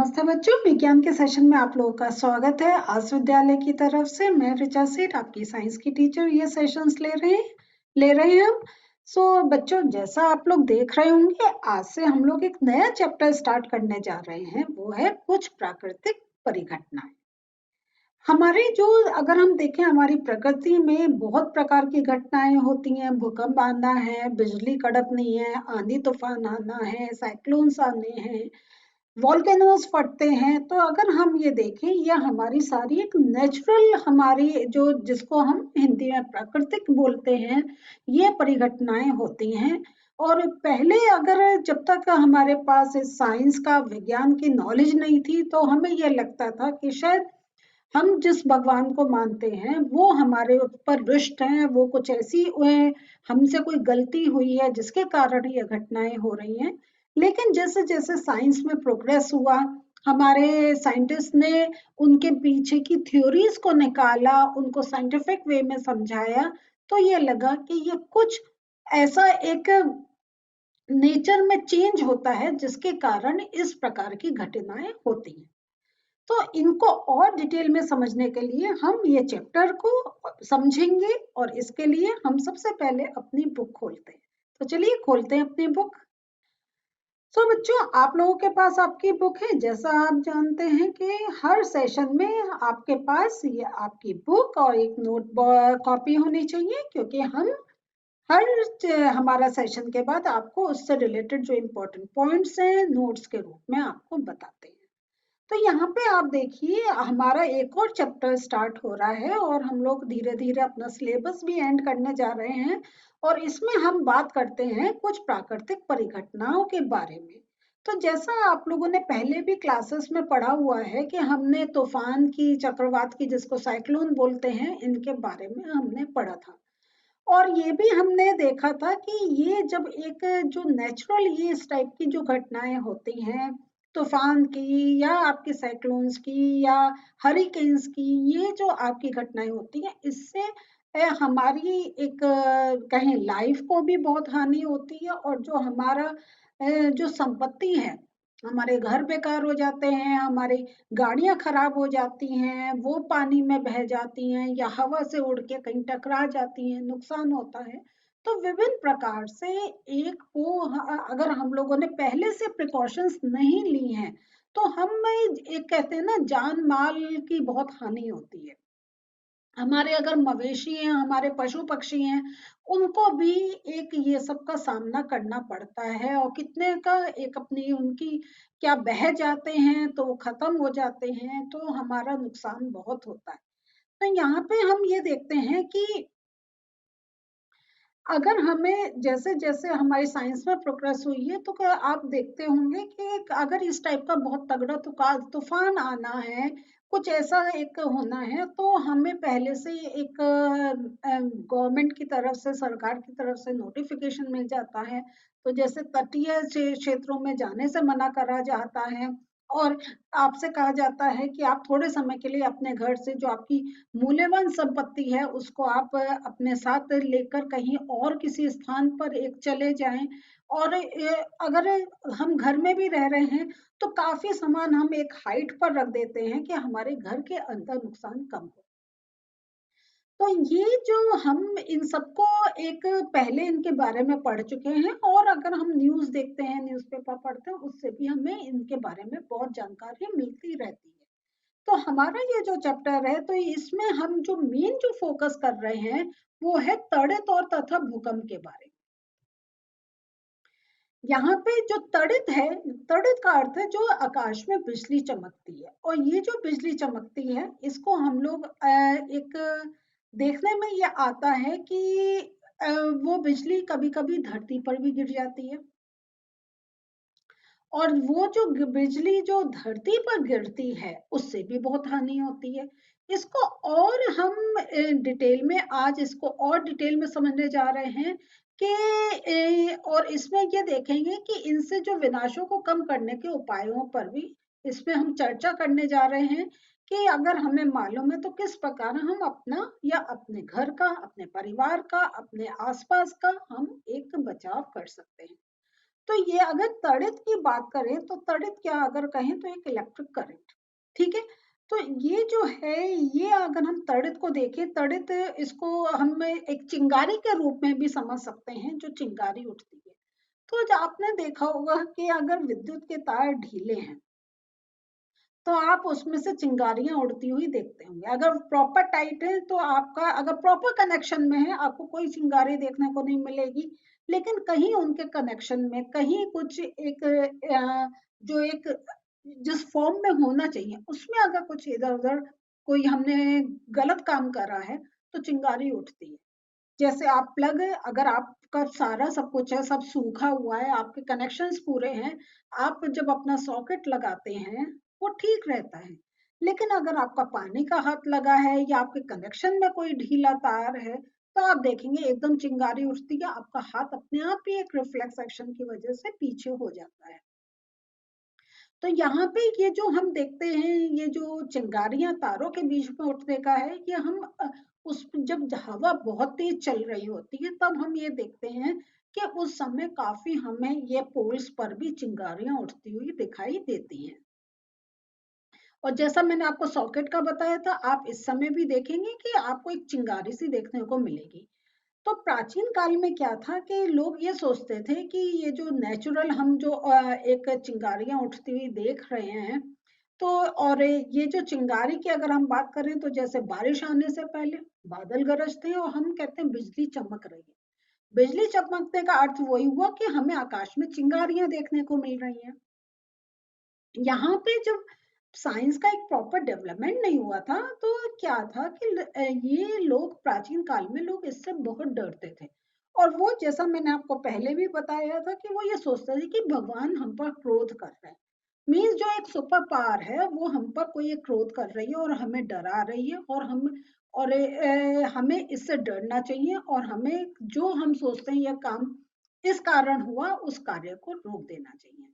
नमस्ते बच्चों, विज्ञान के सेशन में आप लोगों का स्वागत है। आज विद्यालय की तरफ से मैं ऋचा सेठ, आपकी साइंस की टीचर, ये सेशंस ले रहे हैं हम। बच्चों, जैसा आप लोग देख रहे होंगे, आज से हम लोग एक नया चैप्टर स्टार्ट करने जा रहे हैं। वो है कुछ प्राकृतिक परिघटनाएं। हमारे जो अगर हम देखें, हमारी प्रकृति में बहुत प्रकार की घटनाएं होती हैं। भूकंप आना है, बिजली कड़कनी है, आंधी तूफान आना है, साइक्लोन्स आने हैं, वॉल्केनोस फटते हैं। तो अगर हम ये देखें, यह हमारी सारी एक नेचुरल, हमारी जो जिसको हम हिंदी में प्राकृतिक बोलते हैं, ये परिघटनाएं होती हैं। और पहले अगर जब तक हमारे पास इस साइंस का, विज्ञान की नॉलेज नहीं थी, तो हमें यह लगता था कि शायद हम जिस भगवान को मानते हैं वो हमारे ऊपर रुष्ट हैं, वो कुछ ऐसी हमसे कोई गलती हुई है जिसके कारण ये घटनाएं हो रही हैं। लेकिन जैसे जैसे साइंस में प्रोग्रेस हुआ, हमारे साइंटिस्ट ने उनके पीछे की थ्योरीज को निकाला, उनको साइंटिफिक वे में समझाया, तो ये लगा कि ये कुछ ऐसा एक नेचर में चेंज होता है जिसके कारण इस प्रकार की घटनाएं होती हैं। तो इनको और डिटेल में समझने के लिए हम ये चैप्टर को समझेंगे, और इसके लिए हम सबसे पहले अपनी बुक खोलते हैं। तो चलिए खोलते हैं अपनी बुक। बच्चों, आप लोगों के पास आपकी बुक है। जैसा आप जानते हैं कि हर सेशन में आपके पास ये आपकी बुक और एक नोट कॉपी होनी चाहिए, क्योंकि हम हमारा सेशन के बाद आपको उससे रिलेटेड जो इम्पोर्टेंट पॉइंट्स हैं, नोट्स के रूप में आपको बताते हैं। तो यहाँ पे आप देखिए, हमारा एक और चैप्टर स्टार्ट हो रहा है और हम लोग धीरे धीरे अपना सिलेबस भी एंड करने जा रहे हैं। और इसमें हम बात करते हैं कुछ प्राकृतिक परिघटनाओं के बारे में। तो जैसा आप लोगों ने पहले भी क्लासेस में पढ़ा हुआ है कि हमने तूफान की, चक्रवात की, जिसको साइक्लोन बोलते हैं, इनके बारे में हमने पढ़ा था। और ये भी हमने देखा था कि ये जब एक जो नेचुरल ये इस टाइप की जो घटनाएं होती हैं, तूफान की या आपकी साइक्लोन्स की या हरिकेन्स की, ये जो आपकी घटनाएं होती हैं, इससे हमारी एक कहें लाइफ को भी बहुत हानि होती है। और जो हमारा जो संपत्ति है, हमारे घर बेकार हो जाते हैं, हमारी गाड़ियां खराब हो जाती हैं, वो पानी में बह जाती हैं या हवा से उड़ के कहीं टकरा जाती हैं, नुकसान होता है। तो विभिन्न प्रकार से एक वो अगर हम लोगों ने पहले से प्रिकॉशंस नहीं ली हैं, तो हम एक कहते हैं ना, जान माल की बहुत हानि होती है। हमारे अगर मवेशी हैं, हमारे पशु पक्षी हैं, उनको भी एक ये सब का सामना करना पड़ता है। और कितने का एक अपनी उनकी क्या बह जाते हैं, तो वो खत्म हो जाते हैं, तो हमारा नुकसान बहुत होता है। तो यहाँ पे हम ये देखते हैं कि अगर हमें जैसे जैसे हमारी साइंस में प्रोग्रेस हुई है, तो आप देखते होंगे कि अगर इस टाइप का बहुत तगड़ा तूफान आना है, कुछ ऐसा एक होना है, तो हमें पहले से एक गवर्नमेंट की तरफ से, सरकार की तरफ से नोटिफिकेशन मिल जाता है। तो जैसे तटीय क्षेत्रों में जाने से मना करा जाता है, और आपसे कहा जाता है कि आप थोड़े समय के लिए अपने घर से जो आपकी मूल्यवान संपत्ति है, उसको आप अपने साथ लेकर कहीं और किसी स्थान पर एक चले जाएं। और अगर हम घर में भी रह रहे हैं, तो काफी सामान हम एक हाइट पर रख देते हैं कि हमारे घर के अंदर नुकसान कम हो। तो ये जो हम इन सबको एक पहले इनके बारे में पढ़ चुके हैं, और अगर हम न्यूज़ देखते हैं, न्यूज़पेपर पढ़ते हैं, उससे भी हमें इनके बारे में बहुत जानकारी मिलती रहती है। तो हमारा ये जो चैप्टर है, तो इसमें हम जो मेन जो फोकस कर रहे हैं, वो है तड़ित और तथा भूकंप के बारे में। यहाँ पे जो तड़ित है, तड़ित का अर्थ है जो आकाश में बिजली चमकती है। और ये जो बिजली चमकती है, इसको हम लोग एक देखने में ये आता है कि वो बिजली कभी-कभी धरती पर भी गिर जाती है। और वो जो बिजली जो धरती पर गिरती है, उससे भी बहुत हानि होती है। इसको और हम डिटेल में, आज इसको और डिटेल में समझने जा रहे हैं कि और इसमें ये देखेंगे कि इनसे जो विनाशों को कम करने के उपायों पर भी इसमें हम चर्चा करने जा रहे हैं कि अगर हमें मालूम है, तो किस प्रकार हम अपना या अपने घर का, अपने परिवार का, अपने आसपास का हम एक बचाव कर सकते हैं। तो ये अगर तड़ित की बात करें तो तड़ित क्या अगर कहें तो एक इलेक्ट्रिक करंट, ठीक है। तो ये जो है, ये अगर हम तड़ित को देखें, तड़ित इसको हम एक चिंगारी के रूप में भी समझ सकते हैं, जो चिंगारी उठती है। तो जो आपने देखा होगा कि अगर विद्युत के तार ढीले हैं तो आप उसमें से चिंगारियां उड़ती हुई देखते होंगे। अगर प्रॉपर टाइट है तो आपका, अगर प्रॉपर कनेक्शन में है, आपको कोई चिंगारी देखने को नहीं मिलेगी। लेकिन कहीं उनके कनेक्शन में कहीं कुछ एक जो एक जिस फॉर्म में होना चाहिए उसमें अगर कुछ इधर उधर कोई हमने गलत काम करा है तो चिंगारी उठती है। जैसे आप प्लग, अगर आपका सारा सब कुछ है, सब सूखा हुआ है, आपके कनेक्शंस पूरे हैं, आप जब अपना सॉकेट लगाते हैं वो ठीक रहता है। लेकिन अगर आपका पानी का हाथ लगा है या आपके कनेक्शन में कोई ढीला तार है तो आप देखेंगे एकदम चिंगारी उठती है, आपका हाथ अपने आप ही एक रिफ्लेक्स एक्शन की वजह से पीछे हो जाता है। तो यहाँ पे ये जो हम देखते हैं, ये जो चिंगारियां तारों के बीच में उठने का है, ये हम उस जब हवा बहुत तेज चल रही होती है तब हम ये देखते हैं कि उस समय काफी हमें ये पोल्स पर भी चिंगारियां उठती हुई दिखाई देती हैं। और जैसा मैंने आपको सॉकेट का बताया था, आप इस समय भी देखेंगे कि आपको एक चिंगारी सी देखने को मिलेगी। तो प्राचीन काल में क्या था कि लोग ये सोचते थे कि ये जो नेचुरल हम जो एक चिंगारियां उठती हुई देख रहे हैं, तो और ये जो चिंगारी की अगर हम बात करें तो जैसे बारिश आने से पहले बादल गरजते हैं और हम कहते हैं बिजली चमक रही है। बिजली चमकने का अर्थ वही हुआ कि हमें आकाश में चिंगारियां देखने को मिल रही हैं। यहाँ पे जब साइंस का एक प्रॉपर डेवलपमेंट नहीं हुआ था तो क्या था कि ये लोग प्राचीन काल में लोग इससे बहुत डरते थे। और वो जैसा मैंने आपको पहले भी बताया था कि वो ये सोचते थे कि भगवान हम पर क्रोध कर रहे हैं। मीन्स जो एक सुपर पावर है वो हम पर कोई एक क्रोध कर रही है और हमें डरा रही है, और हमें इससे डरना चाहिए, और हमें जो हम सोचते हैं यह काम इस कारण हुआ उस कार्य को रोक देना चाहिए।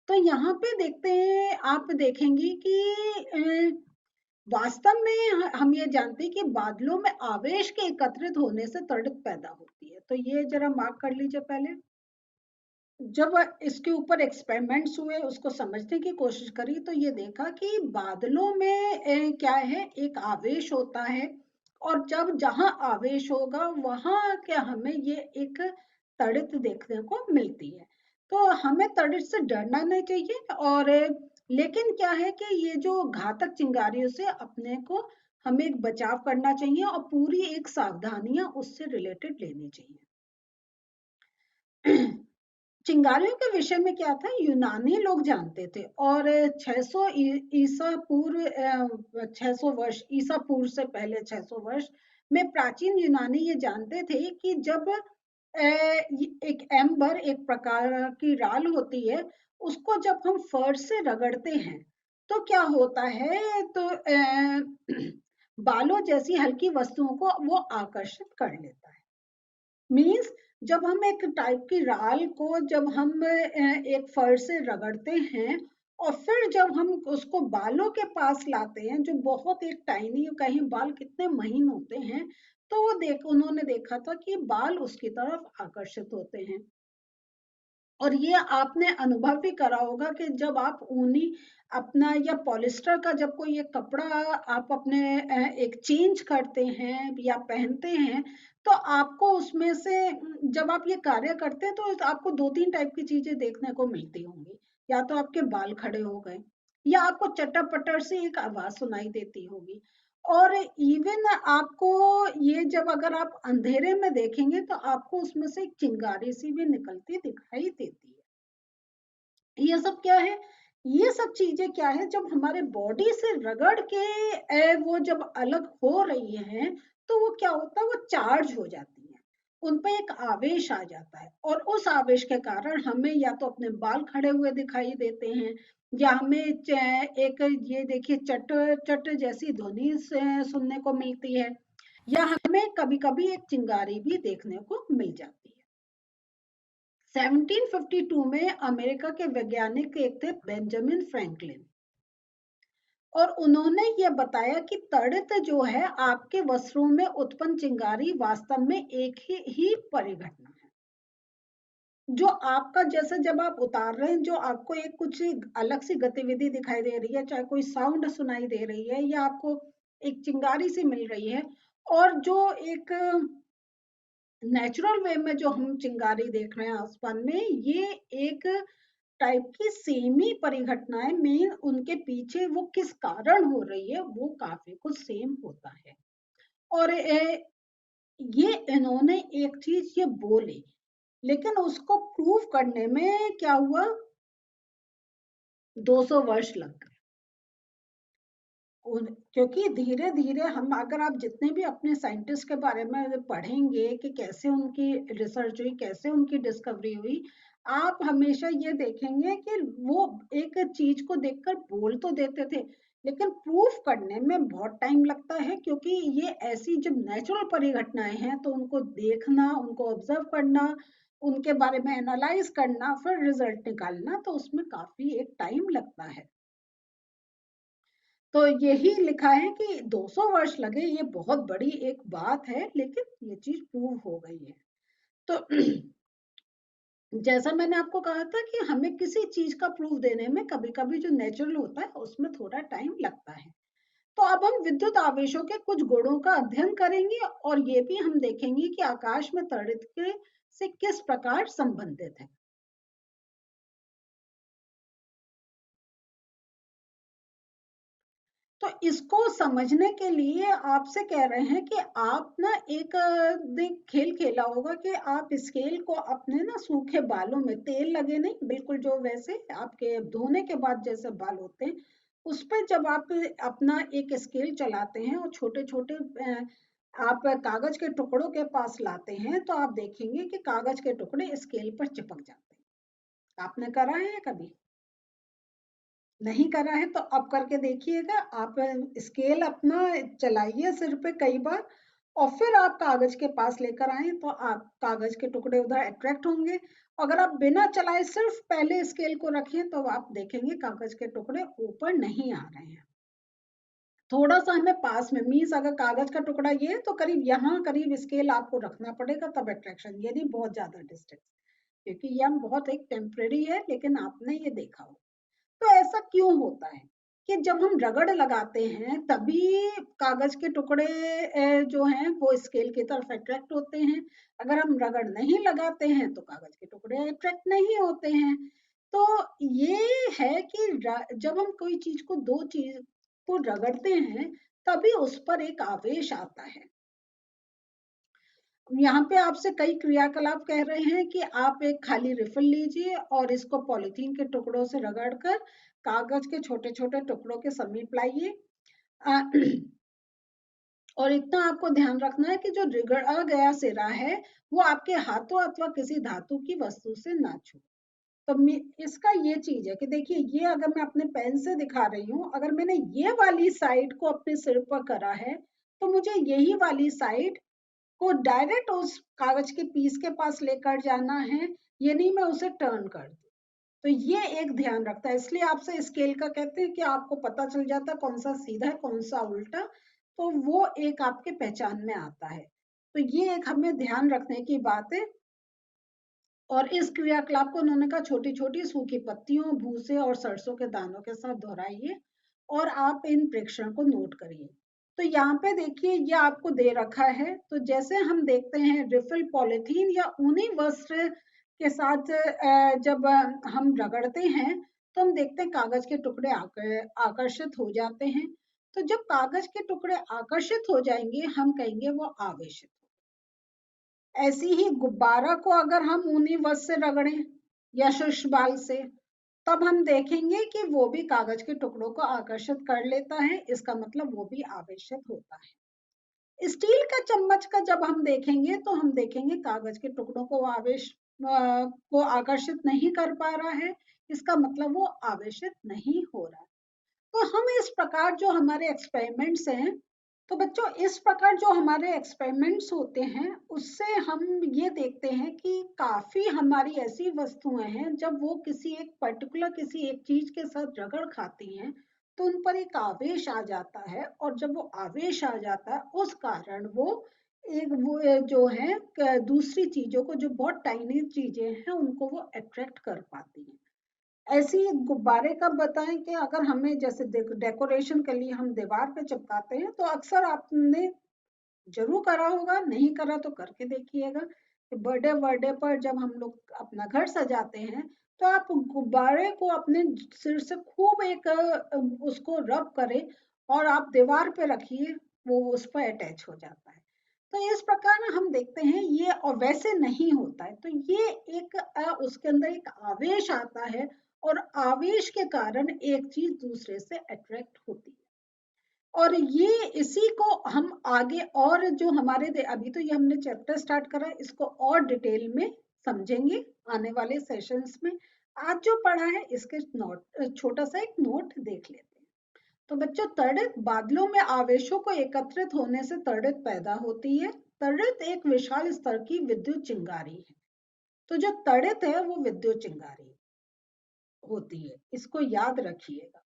तो यहाँ पे देखते हैं, आप देखेंगे कि वास्तव में हम ये जानते हैं कि बादलों में आवेश के एकत्रित होने से तड़ित पैदा होती है। तो ये जरा मार्क कर लीजिए पहले। जब इसके ऊपर एक्सपेरिमेंट्स हुए, उसको समझने की कोशिश करी, तो ये देखा कि बादलों में क्या है, एक आवेश होता है, और जब जहां आवेश होगा वहां क्या हमें ये एक तड़ित देखने को मिलती है। तो हमें तड़ित से डरना नहीं चाहिए, और लेकिन क्या है कि ये जो घातक चिंगारियों से अपने को हमें एक बचाव करना चाहिए और पूरी एक सावधानियां उससे रिलेटेड लेनी चाहिए। चिंगारियों के विषय में क्या था, यूनानी लोग जानते थे, और 600 ईसा पूर्व 600 वर्ष ईसा पूर्व से पहले 600 वर्ष में प्राचीन यूनानी ये जानते थे कि जब एक एम्बर, एक प्रकार की राल होती है, उसको जब हम फर्श से रगड़ते हैं तो क्या होता है, तो बालों जैसी हल्की वस्तुओं को वो आकर्षित कर लेता है। मीन्स जब हम एक टाइप की राल को जब हम एक फर से रगड़ते हैं और फिर जब हम उसको बालों के पास लाते हैं, जो बहुत एक टाइनी, कहीं बाल कितने महीन होते हैं, तो वो उन्होंने देखा था कि बाल उसकी तरफ आकर्षित होते हैं। और ये आपने अनुभव भी करा होगा कि जब आप ऊनी अपना या पॉलिस्टर का जब कोई एक कपड़ा आप अपने एक चेंज करते हैं या पहनते हैं, तो आपको उसमें से जब आप ये कार्य करते हैं तो आपको दो तीन टाइप की चीजें देखने को मिलती होंगी। या तो आपके बाल खड़े हो गए, या आपको चटर पटर से एक आवाज सुनाई देती होगी, और इवन आपको ये जब अगर आप अंधेरे में देखेंगे तो आपको उसमें से एक चिंगारी सी भी निकलती दिखाई देती है। ये सब क्या है, ये सब चीजें क्या है, जब हमारे बॉडी से रगड़ के वो जब अलग हो रही हैं तो वो क्या होता है, वो चार्ज हो जाती है, उन पे एक आवेश आ जाता है, और उस आवेश के कारण हमें या तो अपने बाल खड़े हुए दिखाई देते हैं, या हमें एक ये देखिए चट चट जैसी ध्वनि सुनने को मिलती है, या हमें कभी कभी एक चिंगारी भी देखने को मिल जाती है। 1752 में अमेरिका के वैज्ञानिक एक थे बेंजामिन फ्रैंकलिन, और उन्होंने ये बताया कि तड़ित जो है आपके वस्त्रों में उत्पन्न चिंगारी वास्तव में एक ही परिघटना है। जो आपका जैसे जब आप उतार रहे हैं, जो आपको एक कुछ अलग सी गतिविधि दिखाई दे रही है, चाहे कोई साउंड सुनाई दे रही है या आपको एक चिंगारी सी मिल रही है, और जो एक नेचुरल वे में जो हम चिंगारी देख रहे हैं आसमान में, ये एक टाइप की सेम ही परिघटनाएं, मेन उनके पीछे वो किस कारण हो रही है वो काफी कुछ सेम होता है। और ये इन्होंने एक चीज ये बोली, लेकिन उसको प्रूव करने में क्या हुआ, 200 वर्ष लग गए। क्योंकि धीरे धीरे हम, अगर आप जितने भी अपने साइंटिस्ट के बारे में पढ़ेंगे कि कैसे उनकी रिसर्च हुई, कैसे उनकी डिस्कवरी हुई, आप हमेशा ये देखेंगे कि वो एक चीज को देखकर बोल तो देते थे, लेकिन प्रूफ करने में बहुत टाइम लगता है, क्योंकि ये ऐसी जब नेचुरल परिघटनाएं हैं तो उनको देखना, उनको ऑब्जर्व करना, उनके बारे में एनालाइज करना, फिर रिजल्ट निकालना, तो उसमें काफी एक टाइम लगता है। तो यही लिखा है कि 200 वर्ष लगे, ये बहुत बड़ी एक बात है, लेकिन ये चीज प्रूव हो गई है। तो जैसा मैंने आपको कहा था कि हमें किसी चीज का प्रूफ देने में कभी कभी जो नेचुरल होता है उसमें थोड़ा टाइम लगता है। तो अब हम विद्युत आवेशों के कुछ गुणों का अध्ययन करेंगे, और ये भी हम देखेंगे कि आकाश में तड़ित से किस प्रकार संबंधित है। तो इसको समझने के लिए आपसे कह रहे हैं कि आप ना एक देख खेल खेला होगा कि आप स्केल को अपने ना सूखे बालों में, तेल लगे नहीं, बिल्कुल जो वैसे आपके धोने के बाद जैसे बाल होते हैं, उस पर जब आप अपना एक स्केल चलाते हैं और छोटे छोटे आप कागज के टुकड़ों के पास लाते हैं, तो आप देखेंगे कि कागज के टुकड़े स्केल पर चिपक जाते हैं। आपने करा है कभी? नहीं करा है तो अब करके देखिएगा। आप स्केल अपना चलाइए सिर पे कई बार, और फिर आप कागज के पास लेकर आए तो आप कागज के टुकड़े उधर अट्रैक्ट होंगे। अगर आप बिना चलाए सिर्फ पहले स्केल को रखें तो आप देखेंगे कागज के टुकड़े ऊपर नहीं आ रहे हैं। थोड़ा सा हमें पास में, मीन्स अगर कागज का टुकड़ा ये है तो करीब यहाँ करीब स्केल आपको रखना पड़ेगा, तब अट्रैक्शन, ये नहीं बहुत ज्यादा डिस्टेंस, क्योंकि ये हम बहुत एक टेम्परेरी है, लेकिन आपने ये देखा हो। तो ऐसा क्यों होता है कि जब हम रगड़ लगाते हैं तभी कागज के टुकड़े जो हैं वो स्केल की तरफ अट्रैक्ट होते हैं, अगर हम रगड़ नहीं लगाते हैं तो कागज के टुकड़े अट्रैक्ट नहीं होते हैं। तो ये है कि जब हम कोई चीज को, दो चीज को रगड़ते हैं तभी उस पर एक आवेश आता है। यहाँ पे आपसे कई क्रियाकलाप कह रहे हैं कि आप एक खाली रिफिल लीजिए और इसको पॉलिथीन के टुकड़ों से रगड़कर कागज के छोटे छोटे टुकड़ों के समीप लाइए। और इतना आपको ध्यान रखना है कि जो रगड़ा गया सिरा है वो आपके हाथों अथवा किसी धातु की वस्तु से ना छू। तो इसका ये चीज है कि देखिए, ये अगर मैं अपने पेन से दिखा रही हूँ, अगर मैंने ये वाली साइड को अपने सिर पर करा है तो मुझे यही वाली साइड को डायरेक्ट उस कागज के पीस के पास लेकर जाना है, ये नहीं मैं उसे टर्न कर दूं। तो ये एक ध्यान रखता है, इसलिए आपसे स्केल का कहते हैं कि आपको पता चल जाता है कौन सा सीधा है कौन सा उल्टा, तो वो एक आपके पहचान में आता है। तो ये एक हमें ध्यान रखने की बात है। और इस क्रियाकलाप को उन्होंने कहा छोटी छोटी सूखी पत्तियों, भूसे और सरसों के दानों के साथ दोहराइए और आप इन प्रेक्षण को नोट करिए। तो यहाँ पे देखिए ये आपको दे रखा है, तो जैसे हम देखते हैं रिफिल पॉलिथीन या ऊनी वस्त्र के साथ जब हम रगड़ते हैं तो हम देखते हैं कागज के टुकड़े आकर्षित हो जाते हैं। तो जब कागज के टुकड़े आकर्षित हो जाएंगे हम कहेंगे वो आवेशित। ऐसी ही गुब्बारा को अगर हम ऊनी वस्त्र से रगड़ें या शुष्क बाल से, तब हम देखेंगे कि वो भी कागज के टुकड़ों को आकर्षित कर लेता है, इसका मतलब वो भी आवेशित होता है। स्टील का चम्मच का जब हम देखेंगे तो हम देखेंगे कागज के टुकड़ों को को आकर्षित नहीं कर पा रहा है, इसका मतलब वो आवेशित नहीं हो रहा है। तो हम इस प्रकार जो हमारे एक्सपेरिमेंट्स हैं, तो बच्चों इस प्रकार जो हमारे एक्सपेरिमेंट्स होते हैं उससे हम ये देखते हैं कि काफी हमारी ऐसी वस्तुएं हैं जब वो किसी एक पर्टिकुलर किसी एक चीज के साथ रगड़ खाती हैं तो उन पर एक आवेश आ जाता है, और जब वो आवेश आ जाता है उस कारण वो एक वो जो है दूसरी चीजों को, जो बहुत टाइनी चीजें हैं उनको वो अट्रैक्ट कर पाती हैं। ऐसे ही गुब्बारे का बताएं कि अगर हमें जैसे डेकोरेशन के लिए हम दीवार पे चिपकाते हैं, तो अक्सर आपने जरूर करा होगा, नहीं करा तो करके देखिएगा कि बर्थडे बर्थडे पर जब हम लोग अपना घर सजाते हैं, तो आप गुब्बारे को अपने सिर से खूब एक उसको रब करें और आप दीवार पे रखिए, वो उस पर अटैच हो जाता है। तो इस प्रकार हम देखते हैं ये, और वैसे नहीं होता है, तो ये एक उसके अंदर एक आवेश आता है, और आवेश के कारण एक चीज दूसरे से अट्रैक्ट होती है। और ये इसी को हम आगे और जो हमारे अभी तो ये हमने चैप्टर स्टार्ट करा, इसको और डिटेल में समझेंगे आने वाले सेशंस में। आज जो पढ़ा है इसके नोट, छोटा सा एक नोट देख लेते हैं। तो बच्चों, तड़ित बादलों में आवेशों को एकत्रित होने से तड़ित पैदा होती है। तड़ित एक विशाल स्तर की विद्युत चिंगारी है। तो जो तड़ित है वो विद्युत चिंगारी होती है, इसको याद रखिएगा।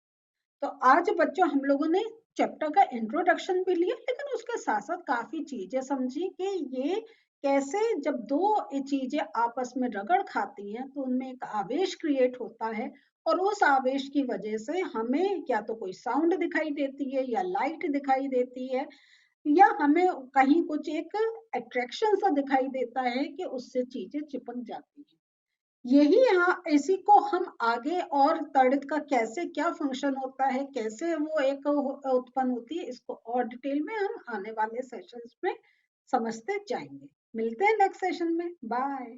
तो आज बच्चों हम लोगों ने चैप्टर का इंट्रोडक्शन भी लिया, लेकिन उसके साथ साथ काफी चीजें समझी कि ये कैसे जब दो चीजें आपस में रगड़ खाती हैं तो उनमें एक आवेश क्रिएट होता है, और उस आवेश की वजह से हमें या तो कोई साउंड दिखाई देती है, या लाइट दिखाई देती है, या हमें कहीं कुछ एक अट्रैक्शन सा दिखाई देता है कि उससे चीजें चिपक जाती हैं। यही यहाँ इसी को हम आगे, और तड़ित का कैसे क्या फंक्शन होता है, कैसे वो एक उत्पन्न होती है, इसको और डिटेल में हम आने वाले सेशंस में समझते जाएंगे। मिलते हैं नेक्स्ट सेशन में। बाय।